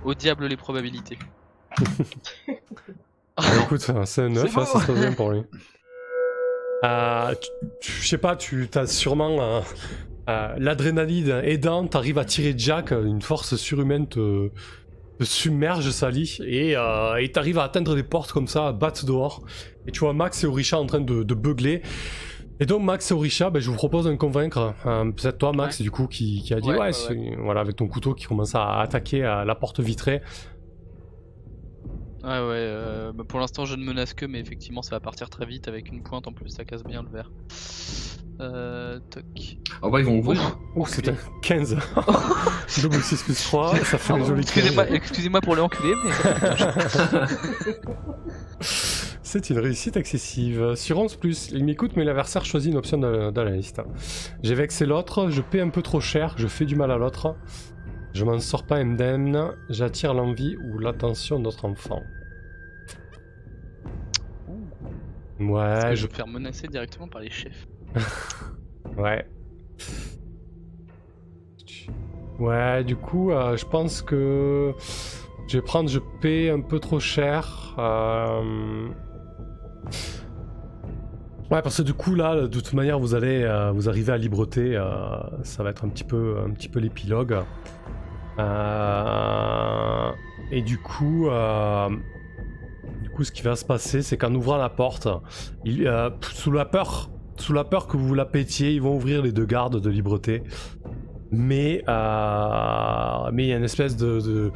Au diable les probabilités. Écoute, c'est un 9, ça se passe bien pour lui. Je sais pas, tu as sûrement l'adrénaline aidant, t'arrives à tirer Jack, une force surhumaine te submerge, Sally, et t'arrives à atteindre des portes comme ça, battre dehors. Et tu vois Max et Orisha en train de beugler. Et donc Max et Orisha, je vous propose de convaincre, peut-être toi Max du coup qui a dit voilà, avec ton couteau qui commence à attaquer la porte vitrée. Pour l'instant je ne menace que, mais effectivement ça va partir très vite avec une pointe en plus, ça casse bien le verre. Toc. En vrai, ils vont ouvrir. Hein. Oh, c'est un 15. Double 6 plus 3, ça fait un joli 15. Excusez-moi pour le enculé, mais... C'est une réussite excessive. Sur 11+, il m'écoute mais l'adversaire choisit une option dans la liste. J'ai vexé l'autre, je paie un peu trop cher, je fais du mal à l'autre. Je m'en sors pas indemne, j'attire l'envie ou l'attention d'autres enfants. Ouais, je vais me faire menacer directement par les chefs. Ouais. Ouais, du coup, je pense que je vais prendre, je paie un peu trop cher. Ouais, parce que du coup, là, de toute manière, vous arrivez à Libreté, ça va être un petit peu l'épilogue. Et du coup, ce qui va se passer, c'est qu'en ouvrant la porte, sous la peur que vous la pétiez, ils vont ouvrir les deux gardes de Libreté. Mais il y a une espèce de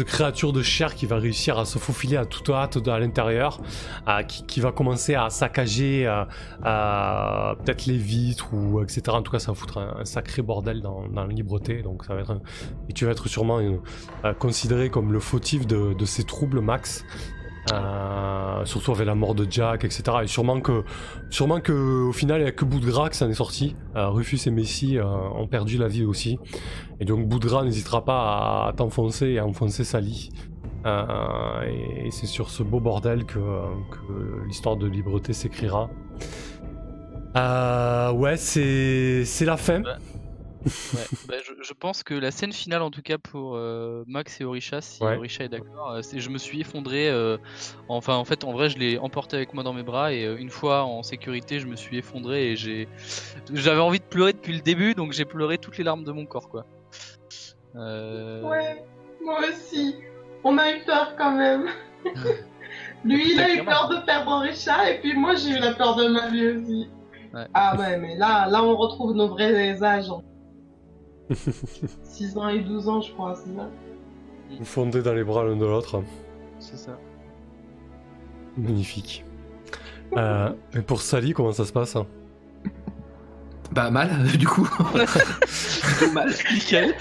créature de chair qui va réussir à se faufiler à toute hâte à l'intérieur, qui va commencer à saccager peut-être les vitres ou etc. En tout cas, ça va foutre un sacré bordel dans la Libreté. Donc ça va être et tu vas être sûrement considéré comme le fautif de ces troubles, Max. Surtout avec la mort de Jack, etc. Et sûrement que au final il n'y a que Boudgras qui s'en est sorti. Rufus et Messi ont perdu la vie aussi. Et donc Boudgras n'hésitera pas à t'enfoncer et à enfoncer Sally. Et c'est sur ce beau bordel que l'histoire de Libreté s'écrira. Ouais, c'est la fin. Ouais, bah je pense que la scène finale, en tout cas pour Max et Orisha, si Orisha est d'accord, je me suis effondré. Enfin, en fait, en vrai, je l'ai emporté avec moi dans mes bras et une fois en sécurité, je me suis effondré et j'avais envie de pleurer depuis le début, donc j'ai pleuré toutes les larmes de mon corps, quoi. Ouais, moi aussi. On a eu peur quand même. Lui, il a eu peur de perdre Orisha et puis moi, j'ai eu la peur de ma vie aussi. Ouais. Ah ouais, mais là, on retrouve nos vrais âges. 6 ans et 12 ans, je crois, c'est ça. Vous fondez dans les bras l'un de l'autre. C'est ça. Magnifique. Et pour Sally, comment ça se passe? Bah mal, du coup. Plutôt mal. Nickel.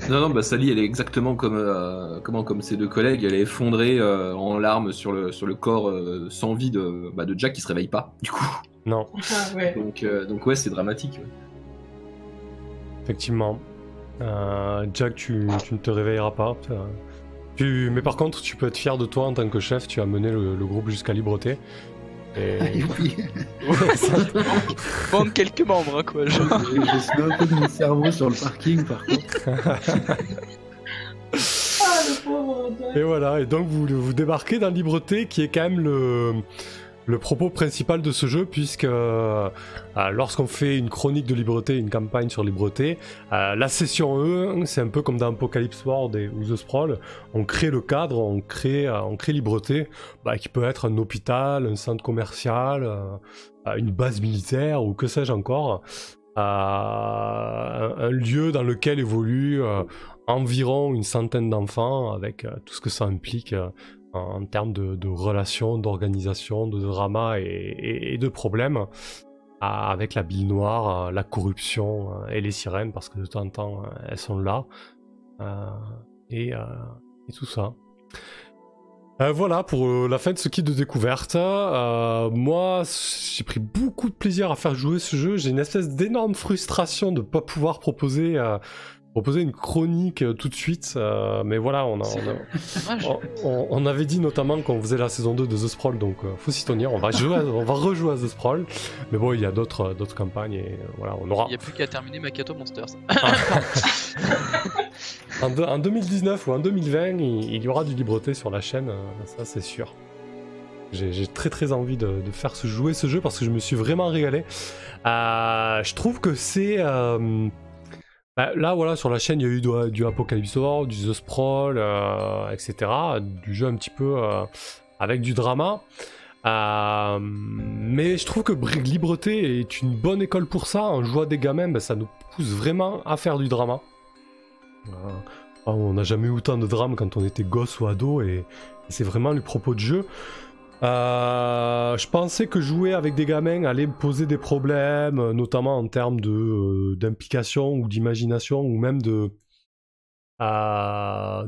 Non, Sally, elle est exactement comme ses deux collègues. Elle est effondrée en larmes sur le corps sans vie de Jack qui se réveille pas, du coup. Non. Ah, ouais. Donc ouais, c'est dramatique. Ouais. Effectivement. Jack, tu ne te réveilleras pas. Mais par contre, tu peux être fier de toi en tant que chef. Tu as mené le groupe jusqu'à Libreté. Et... oui. Manque quelques membres, quoi. Je suis un peu de mon cerveau sur le parking, par contre. Ah, le pauvre Jack. Et voilà, et donc vous débarquez dans Libreté, qui est quand même le propos principal de ce jeu, puisque lorsqu'on fait une chronique de Libreté, une campagne sur Libreté, la session 1, c'est un peu comme dans Apocalypse World ou The Sprawl, on crée le cadre, on crée Libreté, qui peut être un hôpital, un centre commercial, une base militaire, ou que sais-je encore, un lieu dans lequel évoluent environ une centaine d'enfants, avec tout ce que ça implique en termes de relations, d'organisation, de drama et de problèmes, avec la bile noire, la corruption et les sirènes, parce que de temps en temps elles sont là, et tout ça. Voilà pour la fin de ce kit de découverte. Moi, j'ai pris beaucoup de plaisir à faire jouer ce jeu. J'ai une espèce d'énorme frustration de ne pas pouvoir proposer une chronique tout de suite, mais voilà, on avait dit notamment qu'on faisait la saison 2 de The Sprawl, donc faut s'y tenir, on va rejouer à The Sprawl, mais bon, il y a d'autres campagnes, et voilà, on aura... Il n'y a plus qu'à terminer Makato Monsters. En 2019 ou en 2020, il y aura du Libreté sur la chaîne, ça c'est sûr. J'ai très très envie de faire jouer ce jeu, parce que je me suis vraiment régalé. Je trouve que c'est... là, voilà, sur la chaîne, il y a eu du Apocalypse World, du The Sprawl, etc. Du jeu un petit peu avec du drama. Mais je trouve que Libreté est une bonne école pour ça. En jouant des gamins, ça nous pousse vraiment à faire du drama. On n'a jamais eu autant de drame quand on était gosse ou ado, et c'est vraiment le propos de jeu. Je pensais que jouer avec des gamins allait me poser des problèmes, notamment en termes d'implication ou d'imagination ou même de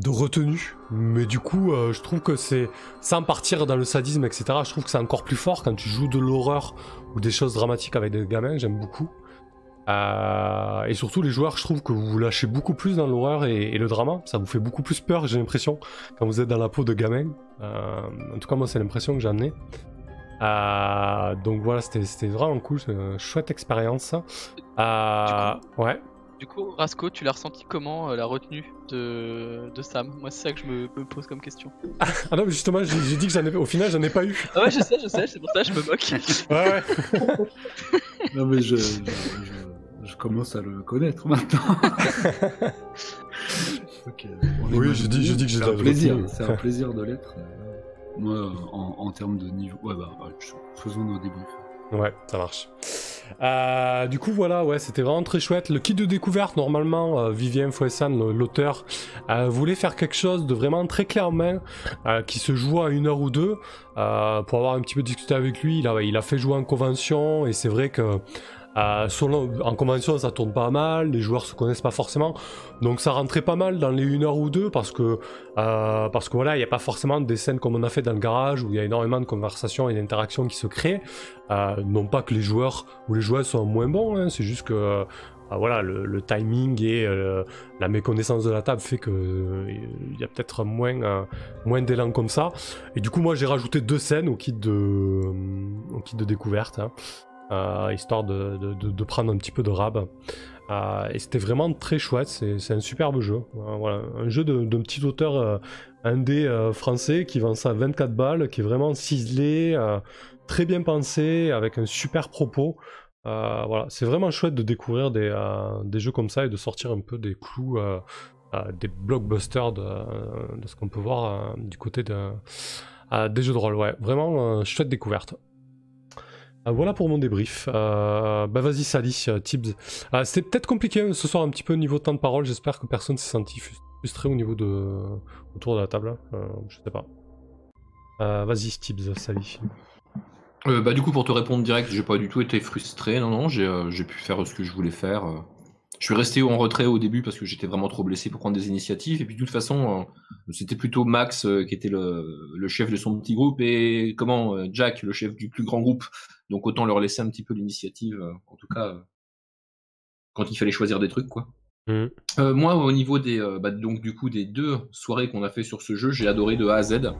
retenue. Mais du coup, je trouve que c'est, sans partir dans le sadisme, etc., je trouve que c'est encore plus fort quand tu joues de l'horreur ou des choses dramatiques avec des gamins, j'aime beaucoup. Et surtout les joueurs, je trouve que vous lâchez beaucoup plus dans l'horreur et le drama, ça vous fait beaucoup plus peur, j'ai l'impression, quand vous êtes dans la peau de gamin. En tout cas moi c'est l'impression que j'en ai. Donc voilà, c'était vraiment cool, c'est une chouette expérience. Ouais. Du coup, Rasco, tu l'as ressenti comment la retenue de Sam? Moi, c'est ça que je me pose comme question. Ah non, mais justement, j'ai dit que au final, j'en ai pas eu. Ah ouais, je sais, c'est pour ça que je me moque. Ouais. Non, mais je commence à le connaître maintenant. Okay. Oui, j'ai dit que j'ai un plaisir. C'est un plaisir de l'être. Moi, en termes de niveau. Ouais, faisons nos débriefs. Ouais, ça marche. Du coup voilà, ouais, c'était vraiment très chouette. Le kit de découverte, normalement, Vivien Fouessan, l'auteur, voulait faire quelque chose de vraiment très clair en main, qui se joue à 1 heure ou 2. Pour avoir un petit peu discuté avec lui, il a fait jouer en convention, et c'est vrai que en convention ça tourne pas mal, les joueurs se connaissent pas forcément, donc ça rentrait pas mal dans les 1 heure ou 2 parce que voilà, il n'y a pas forcément des scènes comme on a fait dans le garage où il y a énormément de conversations et d'interactions qui se créent. Non pas que les joueurs ou les joueuses soient moins bons, hein, c'est juste que voilà, le timing et la méconnaissance de la table fait que il y a peut-être moins d'élan comme ça. Et du coup moi j'ai rajouté 2 scènes au kit de découverte, hein. Histoire de prendre un petit peu de rab. Et c'était vraiment très chouette, c'est un superbe jeu. Voilà, un jeu d'un petit auteur indé français qui vend ça à 24 balles, qui est vraiment ciselé, très bien pensé, avec un super propos. Voilà, c'est vraiment chouette de découvrir des jeux comme ça et de sortir un peu des clous, des blockbusters de ce qu'on peut voir du côté des jeux de rôle. Ouais, vraiment chouette découverte. Voilà pour mon débrief. Vas-y Sally, Tibbs. C'était peut-être compliqué ce soir un petit peu au niveau de temps de parole. J'espère que personne s'est senti frustré au niveau autour de la table. Je sais pas. Vas-y Tibbs, Sally. Du coup, pour te répondre direct, j'ai pas du tout été frustré. Non, j'ai pu faire ce que je voulais faire. Je suis resté en retrait au début parce que j'étais vraiment trop blessé pour prendre des initiatives. Et puis de toute façon, c'était plutôt Max qui était le chef de son petit groupe et Jack, le chef du plus grand groupe. Donc autant leur laisser un petit peu l'initiative, en tout cas quand il fallait choisir des trucs, quoi. Moi, au niveau donc du coup des 2 soirées qu'on a fait sur ce jeu, j'ai adoré de A à Z.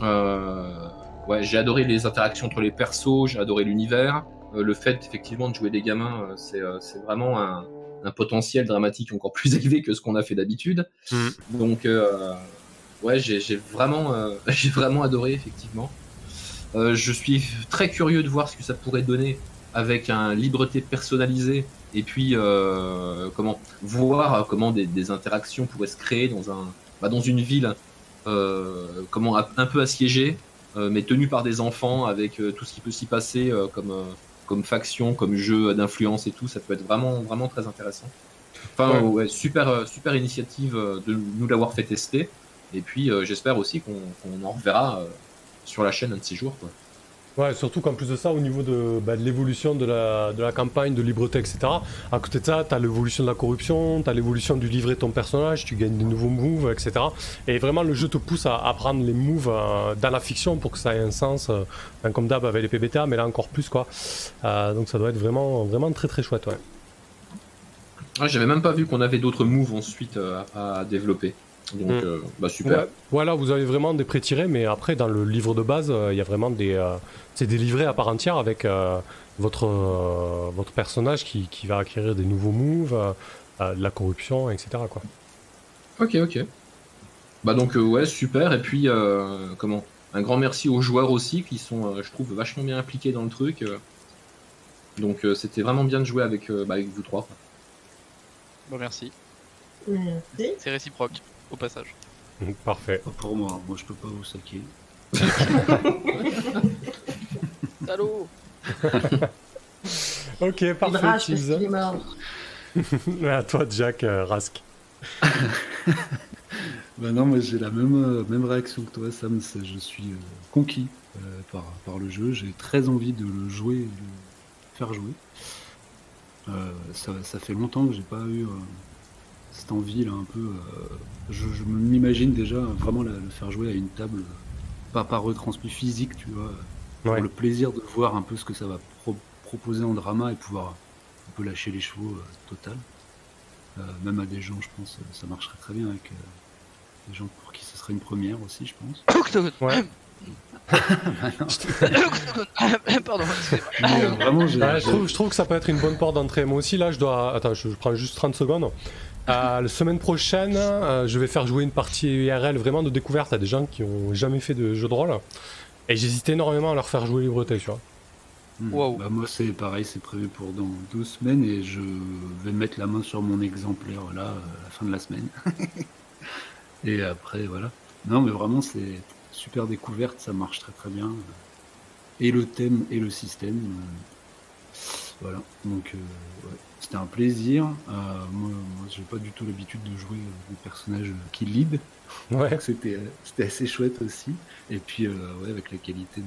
Ouais, j'ai adoré les interactions entre les persos, j'ai adoré l'univers. Le fait effectivement de jouer des gamins, c'est vraiment un potentiel dramatique encore plus élevé que ce qu'on a fait d'habitude. Donc ouais, j'ai vraiment adoré effectivement. Je suis très curieux de voir ce que ça pourrait donner avec un libreté personnalisé et puis voir comment des interactions pourraient se créer dans une ville un peu assiégée, mais tenue par des enfants avec tout ce qui peut s'y passer comme faction, comme jeu d'influence et tout. Ça peut être vraiment, vraiment très intéressant. Enfin, ouais, super initiative de nous l'avoir fait tester. Et puis j'espère aussi qu'on en reverra sur la chaîne un de ces jours, quoi. Ouais, surtout qu'en plus de ça, au niveau de l'évolution de la campagne, de libreté, etc., à côté de ça, t'as l'évolution de la corruption, t'as l'évolution du livret de ton personnage, tu gagnes des nouveaux moves, etc. Et vraiment, le jeu te pousse à prendre les moves dans la fiction pour que ça ait un sens, comme d'hab avec les PBTA, mais là encore plus, quoi. Donc ça doit être vraiment, vraiment très très chouette, ouais. Ah, j'avais même pas vu qu'on avait d'autres moves ensuite à développer. Donc, super. Ouais, là, vous avez vraiment des pré-tirés, mais après, dans le livre de base, il y a vraiment c'est des livrets à part entière avec votre personnage qui va acquérir des nouveaux moves, de la corruption, etc., quoi. Ok. Donc, ouais, super. Et puis, un grand merci aux joueurs aussi, qui sont, je trouve, vachement bien impliqués dans le truc. Donc, c'était vraiment bien de jouer avec vous 3. Bon, merci. Merci. C'est réciproque, au passage. Parfait. Pas pour moi je peux pas vous saquer. Salaud. Ok, parfait. Rage parce qu'il est mort. À toi, Jack, Rask. Non, mais j'ai la même réaction que toi, Sam. Je suis conquis par le jeu. J'ai très envie de le jouer et de le faire jouer. Ça fait longtemps que j'ai pas eu cette envie là un peu. Je m'imagine déjà vraiment le faire jouer à une table, pas retransmis physique, tu vois, pour Ouais. le plaisir de voir un peu ce que ça va proposer en drama et pouvoir un peu lâcher les chevaux total. Même à des gens, je pense, ça marcherait très bien avec des gens pour qui ce serait une première aussi, je pense. Ouais. Pardon, excusez-moi. Mais vraiment, Je trouve que ça peut être une bonne porte d'entrée. Moi aussi, là, je dois. Attends, je prends juste 30 secondes. La semaine prochaine, je vais faire jouer une partie IRL vraiment de découverte à des gens qui ont jamais fait de jeu de rôle. Et j'hésite énormément à leur faire jouer Libreté, tu vois. Wow. Bah, moi, c'est pareil, c'est prévu pour dans 2 semaines et je vais mettre la main sur mon exemplaire là, à la fin de la semaine. Et après, voilà. Non, mais vraiment, c'est super découverte, ça marche très très bien. Et le thème et le système. Voilà, donc ouais. C'était un plaisir. Moi, j'ai pas du tout l'habitude de jouer des personnages qui lead. Ouais. Donc c'était assez chouette aussi. Et puis, ouais, avec la qualité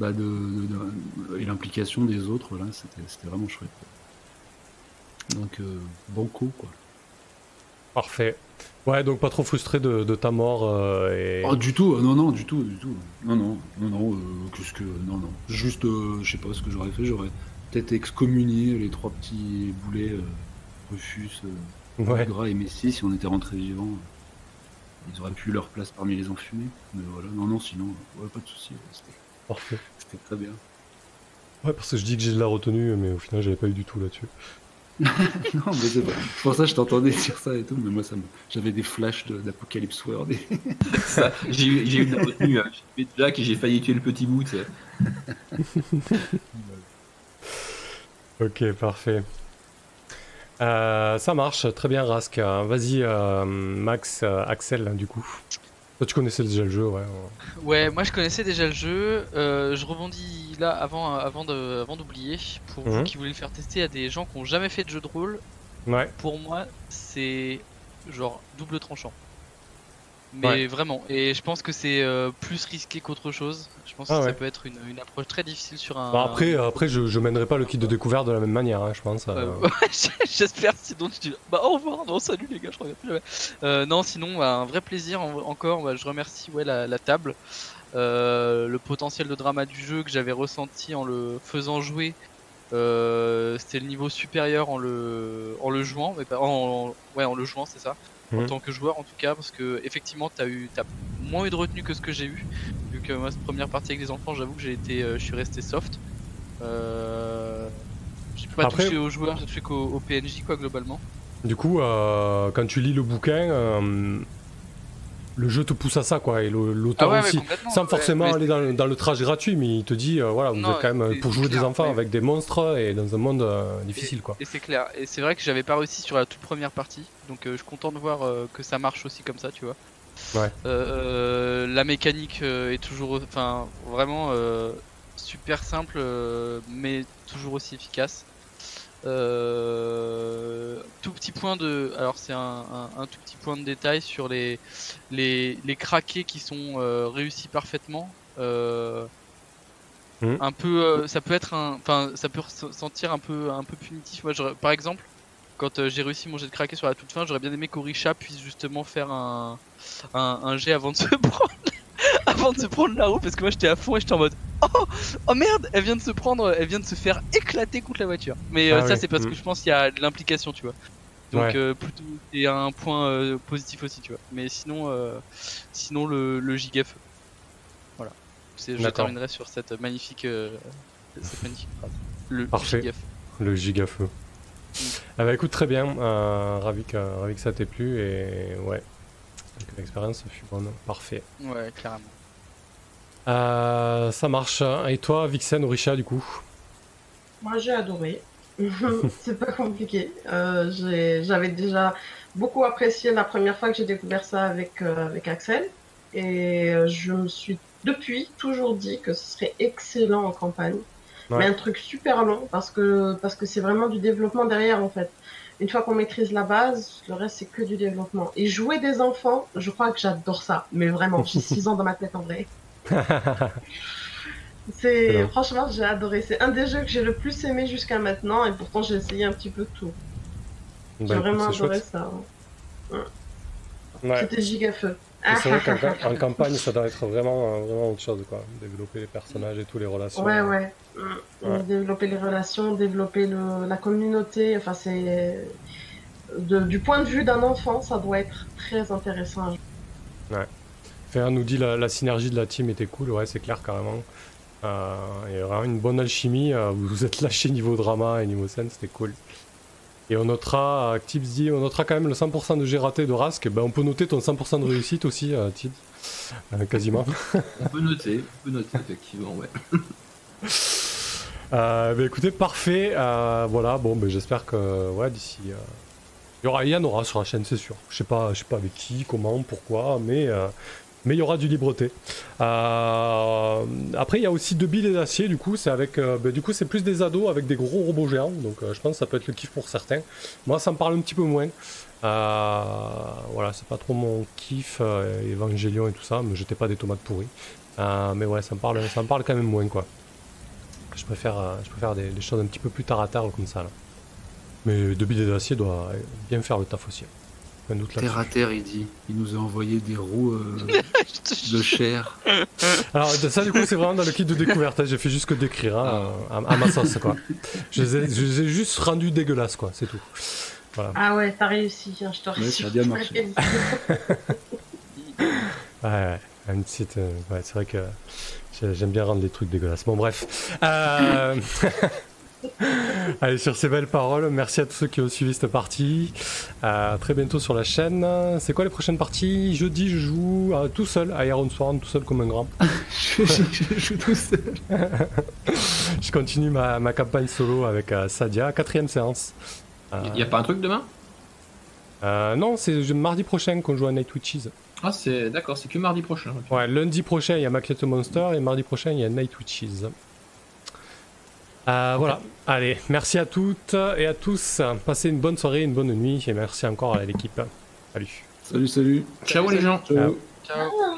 et l'implication des autres, là, c'était vraiment chouette. Donc, bon coup, quoi. Parfait. Ouais, donc pas trop frustré de ta mort et... Oh, du tout, non, du tout. Non, Juste, je sais pas ce que j'aurais fait, j'aurais peut-être excommunié les 3 petits boulets, Rufus, Ouais. Gras et Messi, si on était rentrés vivants. Ils auraient pu leur place parmi les enfumés. Mais voilà, non, sinon, ouais, pas de soucis. Parfait. C'était très bien. Ouais, parce que je dis que j'ai de la retenue, mais au final, j'avais pas eu du tout là-dessus. Non, mais c'est pour ça que je t'entendais sur ça et tout, mais moi, j'avais des flashs d'Apocalypse World. Ça, j'ai eu de la retenue. J'ai fait Jack et j'ai failli tuer le petit bout. Tu sais. Ok, parfait. Ça marche, très bien Rask. Vas-y Max, Axel du coup. Toi tu connaissais déjà le jeu, ouais. Ouais, moi je connaissais déjà le jeu. Je rebondis là avant d'oublier. Pour vous qui voulez le faire tester à des gens qui n'ont jamais fait de jeu de rôle, Ouais. pour moi c'est genre double tranchant. Mais Ouais. vraiment, et je pense que c'est plus risqué qu'autre chose. Je pense que ça peut être une approche très difficile sur un. Bah après je mènerai pas le kit de découverte de la même manière, hein, je pense. Ouais, j'espère, sinon tu dis bah au revoir, non salut les gars, je reviens plus jamais. Non, sinon bah, un vrai plaisir encore, bah, je remercie la table. Le potentiel de drama du jeu que j'avais ressenti en le faisant jouer, c'était le niveau supérieur en le jouant, mais pas en le jouant, c'est ça. En tant que joueur en tout cas, parce que effectivement t'as moins eu de retenue que ce que j'ai eu, vu que moi cette première partie avec des enfants, j'avoue que je suis resté soft. J'ai pas touché aux joueurs, j'ai touché qu'au PNJ quoi globalement. Du coup, quand tu lis le bouquin, le jeu te pousse à ça quoi, et l'auteur aussi, sans forcément aller dans le trash gratuit, mais il te dit voilà, vous êtes quand même pour jouer des enfants avec des monstres et dans un monde difficile quoi. Et c'est clair, et c'est vrai que j'avais pas réussi sur la toute première partie, donc je suis content de voir que ça marche aussi comme ça, tu vois. Ouais. La mécanique est toujours, enfin vraiment super simple, mais toujours aussi efficace. Tout petit point de, alors c'est un tout petit point de détail sur les craqués qui sont réussis parfaitement. Un peu, ça peut être ça peut sentir un peu punitif. Moi, par exemple, quand j'ai réussi mon jet de craqué sur la toute fin, j'aurais bien aimé qu'Orisha puisse justement faire un jet avant de se prendre la roue, parce que moi j'étais à fond et j'étais en mode oh merde, elle vient de se faire éclater contre la voiture. Mais ça c'est parce que je pense qu'il y a de l'implication, tu vois. Donc plutôt c'est un point positif aussi, tu vois. Mais sinon le gigafeu. Voilà. Je terminerai sur cette magnifique phrase. Le gigafeu. Le gigafeu. Ah bah écoute, très bien, ravi que ça t'ait plu, et ouais, l'expérience fut bonne, parfait. Ouais, carrément. Ça marche. Et toi, Vixen, Orisha, du coup? Moi, j'ai adoré. C'est pas compliqué. J'avais déjà beaucoup apprécié la première fois que j'ai découvert ça avec Axel. Et je me suis depuis toujours dit que ce serait excellent en campagne. Ouais. Mais un truc super long parce que c'est vraiment du développement derrière en fait. Une fois qu'on maîtrise la base, le reste c'est que du développement. Et jouer des enfants, je crois que j'adore ça. Mais vraiment, j'ai 6 ans dans ma tête en vrai. Alors. Franchement, j'ai adoré. C'est un des jeux que j'ai le plus aimé jusqu'à maintenant, et pourtant j'ai essayé un petit peu tout. J'ai Bah, écoute, vraiment c'est adoré chouette. ça. Ouais. C'était giga feu. Et c'est vrai qu'en campagne, ça doit être vraiment autre chose, quoi. Développer les personnages et tout, les relations. Ouais, ouais. Ouais. Développer les relations, développer la communauté. Enfin, c'est. Du point de vue d'un enfant, ça doit être très intéressant. Féa nous dit la synergie de la team était cool, ouais, c'est clair, carrément. Il y a vraiment une bonne alchimie. Vous vous êtes lâché niveau drama et niveau scène, c'était cool. Et on notera, Tips dit, on notera quand même le 100% de G raté de Rask. Ben, on peut noter ton 100% de réussite aussi, Tips. Quasiment. On peut noter effectivement, ouais. Ben, écoutez, parfait. Voilà, bon, ben, j'espère que ouais, d'ici. Il y en aura sur la chaîne, c'est sûr. Je sais pas avec qui, comment, pourquoi, mais il y aura du libreté. Après, il y a aussi 2 billes d'acier, du coup, c'est avec, du coup, c'est plus des ados avec des gros robots géants, donc je pense que ça peut être le kiff pour certains. Moi, ça me parle un petit peu moins. Voilà, c'est pas trop mon kiff, Evangelion et tout ça, me jetez pas des tomates pourries. Mais ouais, ça me parle quand même moins, quoi. Je préfère des choses un petit peu plus terre à terre comme ça, là. Mais 2 billes d'acier doit bien faire le taf aussi. Aucun doute là-dessus. Terre à terre, il dit. Il nous a envoyé des roues de chair. Alors ça du coup c'est vraiment dans le kit de découverte, hein. J'ai fait juste que décrire hein, à ma sauce quoi. Je les ai juste rendus dégueulasses quoi, c'est tout. Voilà. Ah ouais, t'as réussi, hein, je te Ouais, rassure. ça a bien marché. Ouais, une petite, ouais, c'est vrai que j'aime bien rendre les trucs dégueulasses. Bon bref. Allez, sur ces belles paroles, merci à tous ceux qui ont suivi cette partie. À très bientôt sur la chaîne. C'est quoi les prochaines parties? Jeudi, je joue tout seul à Iron Sworn, tout seul comme un grand. je joue tout seul. Je continue ma campagne solo avec Sadia, 4ème séance. Y a pas un truc demain? Non, c'est mardi prochain qu'on joue à Night Witches. Ah, c'est d'accord, c'est que mardi prochain. Ouais, lundi prochain il y a Maclette Monster et mardi prochain il y a Night Witches. Voilà, allez, merci à toutes et à tous. Passez une bonne soirée, une bonne nuit et merci encore à l'équipe. Salut. Salut. Ciao les gens. Ciao. Ciao.